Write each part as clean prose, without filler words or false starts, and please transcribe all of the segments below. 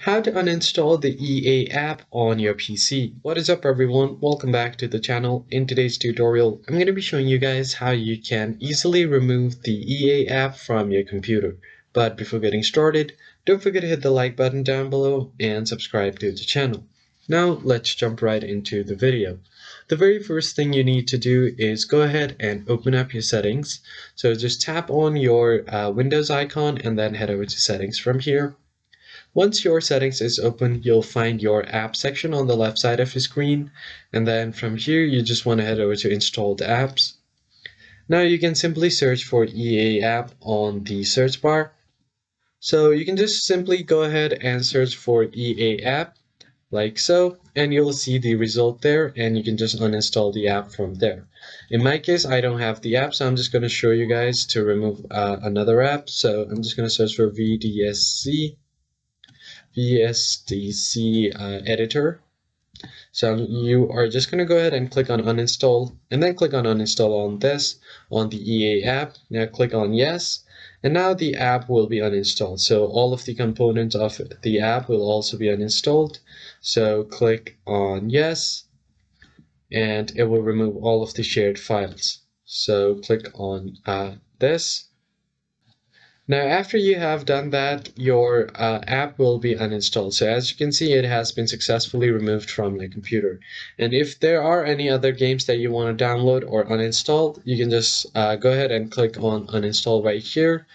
How to uninstall the EA app on your PC. What is up everyone, welcome back to the channel. In today's tutorial, I'm going to be showing you guys how you can easily remove the EA app from your computer. But before getting started, don't forget to hit the like button down below and subscribe to the channel. Now let's jump right into the video. The very first thing you need to do is go ahead and open up your settings. So just tap on your Windows icon and then head over to settings from here. Once your settings is open, you'll find your app section on the left side of your screen, and then from here you just want to head over to installed apps. Now you can simply search for EA app on the search bar. So you can just simply go ahead and search for EA app like so, and you'll see the result there, and you can just uninstall the app from there. In my case, I don't have the app, so I'm just going to show you guys to remove another app. So I'm just going to search for VDSC editor. So you are just going to go ahead and click on uninstall and then click on uninstall on the EA app. Now click on yes, and now the app will be uninstalled. So all of the components of the app will also be uninstalled. So click on yes, and it will remove all of the shared files. So click on this. Now, after you have done that, your app will be uninstalled. So as you can see, it has been successfully removed from your computer. And if there are any other games that you want to download or uninstall, you can just go ahead and click on uninstall right here.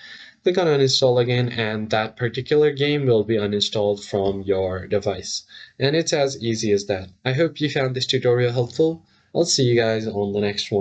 Click on uninstall again, and that particular game will be uninstalled from your device. And it's as easy as that. I hope you found this tutorial helpful. I'll see you guys on the next one.